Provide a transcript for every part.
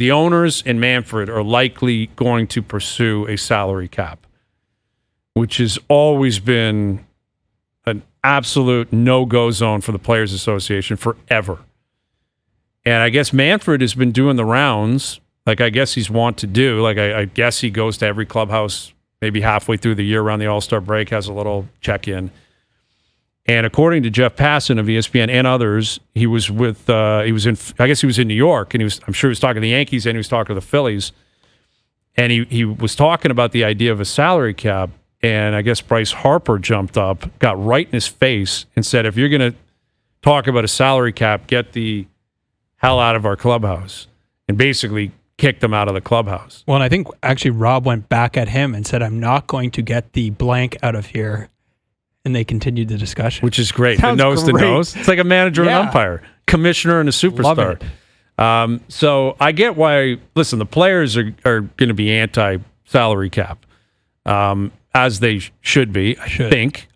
the owners and Manfred are likely going to pursue a salary cap, which has always been an absolute no-go zone for the Players Association forever. And I guess Manfred has been doing the rounds, like I guess he's want to do. Like I guess he goes to every clubhouse maybe halfway through the year around the All-Star break, has a little check-in. And according to Jeff Passan of ESPN and others, he was in New York, and I'm sure he was talking to the Yankees and he was talking to the Phillies. And he was talking about the idea of a salary cap. And I guess Bryce Harper jumped up, got right in his face, and said, if you're going to talk about a salary cap, get the hell out of our clubhouse. And basically kicked them out of the clubhouse. Well, and I think actually Rob went back at him and said, I'm not going to get the blank out of here. And they continued the discussion. Which is great. Sounds the nose great. to nose. It's like a manager and umpire, commissioner and a superstar. So I get why, listen, the players are going to be anti-salary cap. As they should be, I think.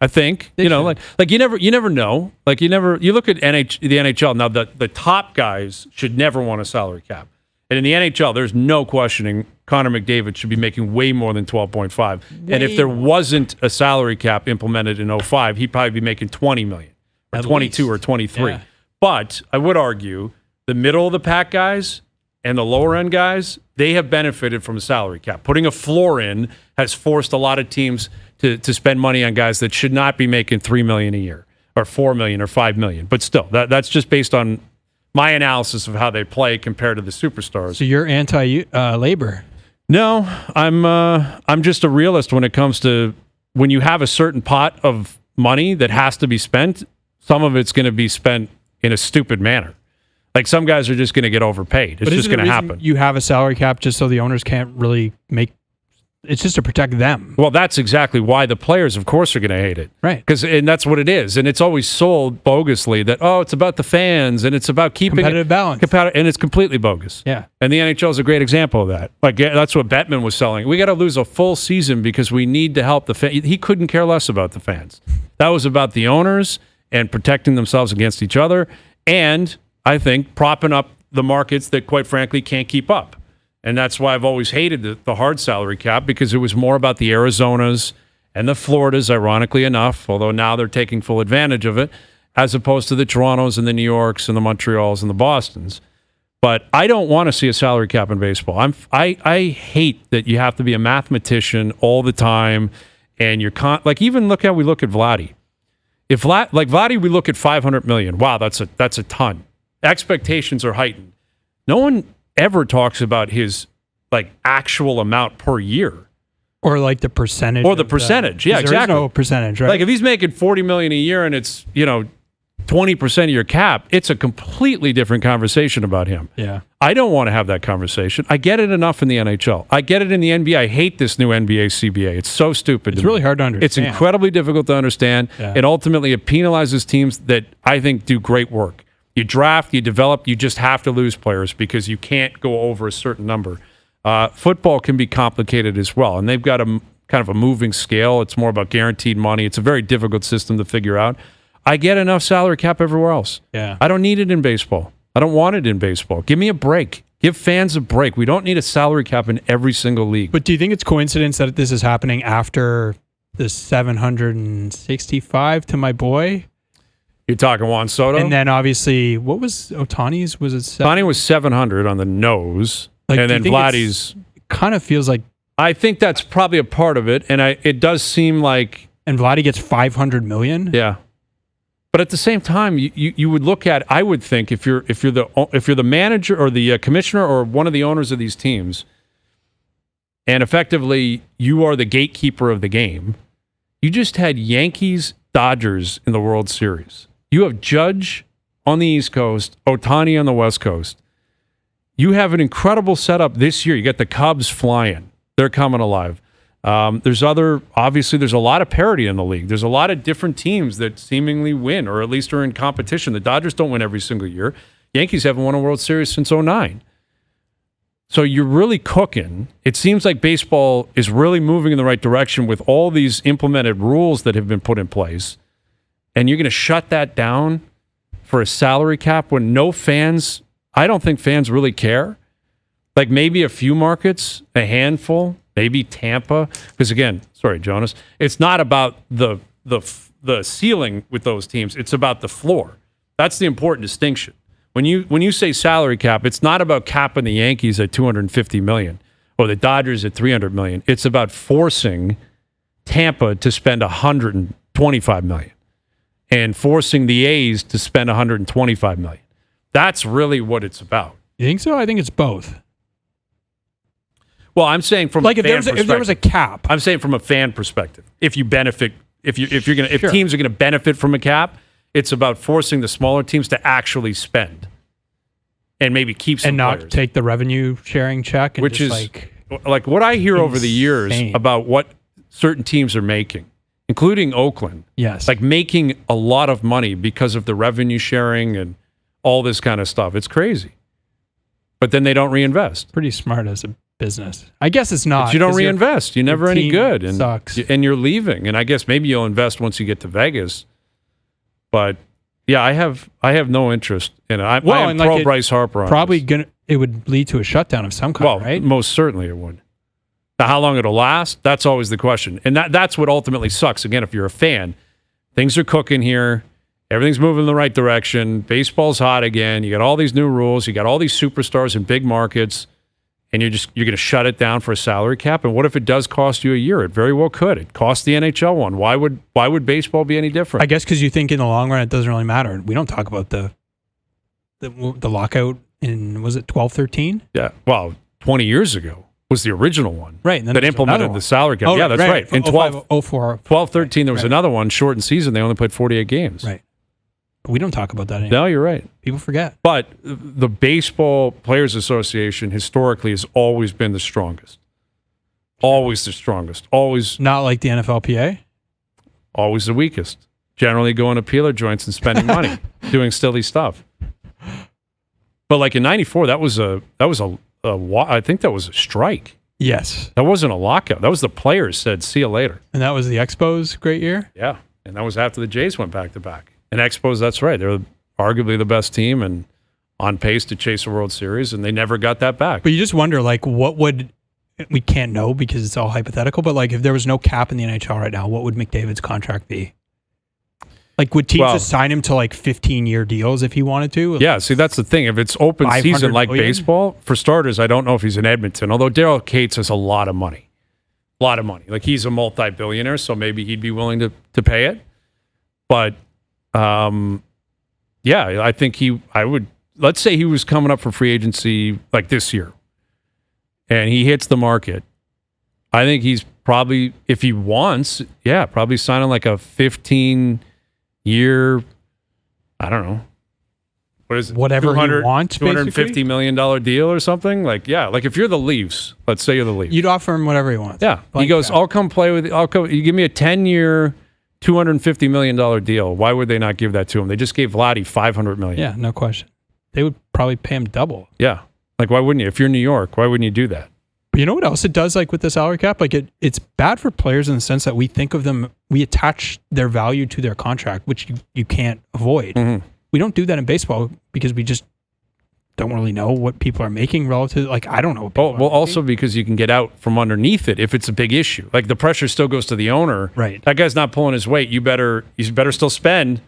They like you never know. Like you look at the NHL now. The top guys should never want a salary cap, and in the NHL, there's no questioning Connor McDavid should be making way more than 12.5. And if there wasn't a salary cap implemented in 2005, he'd probably be making $20 million or 22 or 23. Yeah. But I would argue the middle of the pack guys and the lower end guys, they have benefited from a salary cap. Putting a floor in has forced a lot of teams to spend money on guys that should not be making $3 million a year or $4 million or $5 million. But still, that's just based on my analysis of how they play compared to the superstars. So you're anti-labor? No, I'm just a realist when it comes to when you have a certain pot of money that has to be spent, some of it's going to be spent in a stupid manner. Like some guys are just going to get overpaid. It's just going to happen. You have a salary cap just so the owners can't really make. It's just to protect them. Well, that's exactly why the players, of course, are going to hate it. Right. And that's what it is. And it's always sold bogusly that, it's about the fans and it's about keeping competitive balance. And it's completely bogus. Yeah. And the NHL is a great example of that. Like that's what Bettman was selling. We got to lose a full season because we need to help the fans. He couldn't care less about the fans. That was about the owners and protecting themselves against each other. And I think propping up the markets that, quite frankly, can't keep up. And that's why I've always hated the hard salary cap, because it was more about the Arizonas and the Floridas, ironically enough, although now they're taking full advantage of it, as opposed to the Torontos and the New Yorks and the Montreals and the Bostons. But I don't want to see a salary cap in baseball. I hate that you have to be a mathematician all the time, and you're like, even look how we look at Vladdy. If Vladdy, we look at $500 million. Wow, that's a ton. Expectations are heightened. No one ever talks about his actual amount per year, or like the percentage, yeah, exactly. There is no percentage, right? Like if he's making $40 million a year and it's 20% of your cap, it's a completely different conversation about him. Yeah, I don't want to have that conversation. I get it enough in the NHL. I get it in the NBA. I hate this new NBA CBA. It's so stupid. It's really hard to understand. It's incredibly difficult to understand, and ultimately it penalizes teams that I think do great work. You draft, you develop, you just have to lose players because you can't go over a certain number. Football can be complicated as well, and they've got a kind of a moving scale. It's more about guaranteed money. It's a very difficult system to figure out. I get enough salary cap everywhere else. Yeah. I don't need it in baseball. I don't want it in baseball. Give me a break. Give fans a break. We don't need a salary cap in every single league. But do you think it's coincidence that this is happening after the 765 to my boy? You're talking Juan Soto? And then obviously, what was Ohtani's? Was it Ohtani was 700 on the nose. And then Vladdy's... kind of feels like... I think that's probably a part of it. And it does seem like... And Vladdy gets $500 million? Yeah. But at the same time, you would look at... I would think if you're the manager or the commissioner or one of the owners of these teams, and effectively you are the gatekeeper of the game, you just had Yankees-Dodgers in the World Series. You have Judge on the East Coast, Ohtani on the West Coast. You have an incredible setup this year. You got the Cubs flying. They're coming alive. There's a lot of parity in the league. There's a lot of different teams that seemingly win, or at least are in competition. The Dodgers don't win every single year. Yankees haven't won a World Series since 2009. So you're really cooking. It seems like baseball is really moving in the right direction with all these implemented rules that have been put in place. And you're going to shut that down for a salary cap when I don't think fans really care. Like maybe a few markets, a handful, maybe Tampa. Because again, sorry, Jonas, it's not about the ceiling with those teams. It's about the floor. That's the important distinction. When you say salary cap, it's not about capping the Yankees at $250 million or the Dodgers at $300 million. It's about forcing Tampa to spend $125 million and forcing the A's to spend $125 million. That's really what it's about. You think so? I think it's both. Well, I'm saying from like if there was a cap. I'm saying from a fan perspective. If you benefit, if Sure. teams are going to benefit from a cap, it's about forcing the smaller teams to actually spend and maybe keep some and not players. take the revenue sharing check. And Which just is like what I hear over the years about what certain teams are making, including Oakland. Yes, like making a lot of money because of the revenue sharing and all this kind of stuff. It's crazy. But then they don't reinvest. Pretty smart as a business. I guess it's not. But you don't reinvest. You're never any good. And sucks. And you're leaving. And I guess maybe you'll invest once you get to Vegas. But yeah, I have no interest in it. I am pro Bryce Harper on probably this. It would lead to a shutdown of some kind, right? Most certainly it would. Now, how long it'll last, that's always the question. And that's what ultimately sucks. Again, if you're a fan, things are cooking here. Everything's moving in the right direction. Baseball's hot again. You got all these new rules. You got all these superstars in big markets. And you're going to shut it down for a salary cap. And what if it does cost you a year? It very well could. It cost the NHL one. Why would baseball be any different? I guess because you think in the long run it doesn't really matter. We don't talk about the lockout in, was it 12-13? Yeah. Well, 20 years ago was the original one. Right. And then that implemented the salary cap. Oh, yeah, that's right. In 12-13, there was another one, shortened season. They only played 48 games. Right. But we don't talk about that anymore. No, you're right. People forget. But the Baseball Players Association historically has always been the strongest. Always the strongest. Always. Not like the NFLPA? Always the weakest. Generally going to peeler joints and spending money, doing silly stuff. But like in '94, I think that was a strike. Yes. That wasn't a lockout. That was the players said, see you later. And that was the Expos' great year? Yeah. And that was after the Jays went back to back. And Expos, that's right. They were arguably the best team and on pace to chase a World Series, and they never got that back. But you just wonder, like, what would, we can't know because it's all hypothetical, but like if there was no cap in the NHL right now, what would McDavid's contract be? Like, would teams just sign him to like 15-year deals if he wanted to? Yeah, see, that's the thing. If it's open season like baseball, for starters, I don't know if he's in Edmonton, although Daryl Cates has a lot of money. A lot of money. Like, he's a multi-billionaire, so maybe he'd be willing to pay it. But, yeah, I think let's say he was coming up for free agency like this year, and he hits the market. I think he's probably, if he wants, probably signing like a 15-year, I don't know. What is it? Whatever he wants, $250 million deal or something? Like, yeah, like if you're the Leafs, let's say you're the Leafs. You'd offer him whatever he wants. Yeah. He goes, I'll come play with you. You give me a 10-year, $250 million deal. Why would they not give that to him? They just gave Vladdy $500 million. Yeah, no question. They would probably pay him double. Yeah. Like, why wouldn't you? If you're New York, why wouldn't you do that? But you know what else it does, like with the salary cap? Like it's bad for players in the sense that we think of them, we attach their value to their contract, which you can't avoid. Mm-hmm. We don't do that in baseball because we just don't really know what people are making relative. Like, I don't know. Well, also because you can get out from underneath it if it's a big issue. Like, the pressure still goes to the owner. Right. That guy's not pulling his weight. You better still spend,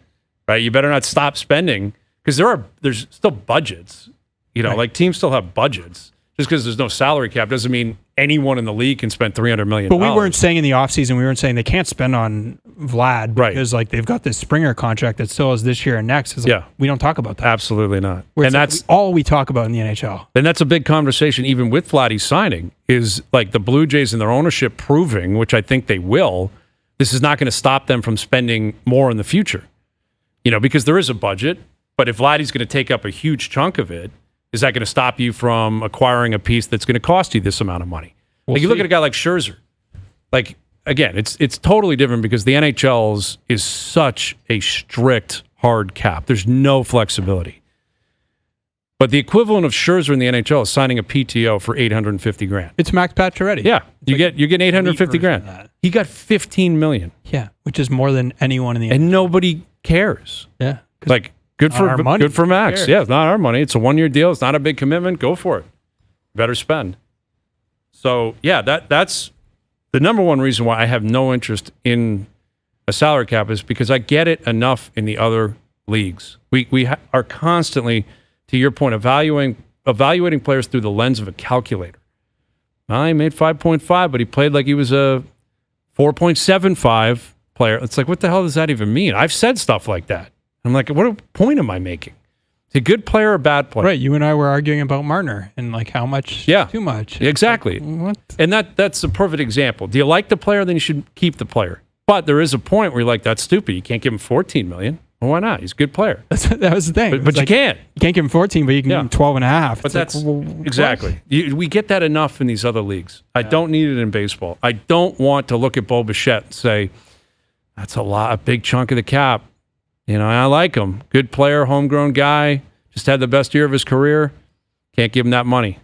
right? You better not stop spending because there's still budgets. You know, like teams still have budgets. Just because there's no salary cap doesn't mean anyone in the league can spend $300 million. But we weren't saying in the offseason, we weren't saying they can't spend on Vlad because like they've got this Springer contract that still is this year and next. Like, we don't talk about that. Absolutely not. And that's all we talk about in the NHL. And that's a big conversation even with Vladdy signing is like the Blue Jays and their ownership proving, which I think they will, this is not going to stop them from spending more in the future. You know, because there is a budget, but if Vladdy's going to take up a huge chunk of it, is that going to stop you from acquiring a piece that's going to cost you this amount of money? Like, you look at a guy like Scherzer. Like, again, it's totally different because the NHL is such a strict, hard cap. There's no flexibility. But the equivalent of Scherzer in the NHL is signing a PTO for $850,000. It's Max Pacioretty. Yeah, you're getting $850,000. He got $15 million. Yeah, which is more than anyone in the NHL. And nobody cares. Yeah, like. Good for Max. Yeah, it's not our money. It's a 1-year deal. It's not a big commitment. Go for it. better spend. So, yeah, that's the number one reason why I have no interest in a salary cap is because I get it enough in the other leagues. We are constantly, to your point, evaluating players through the lens of a calculator. Well, he made 5.5, but he played like he was a 4.75 player. It's like, what the hell does that even mean? I've said stuff like that. I'm like, what point am I making? Is he a good player or a bad player? Right. You and I were arguing about Marner and like how much too much. Exactly. Like, what? And that's a perfect example. Do you like the player? Then you should keep the player. But there is a point where you're like, that's stupid. You can't give him $14 million. Well, why not? He's a good player. That was the thing. But you can't. You can't give him 14, but you can give him 12 and a half. But that's exactly. We get that enough in these other leagues. I don't need it in baseball. I don't want to look at Bo Bichette and say, that's a big chunk of the cap. I like him. Good player, homegrown guy. Just had the best year of his career. Can't give him that money.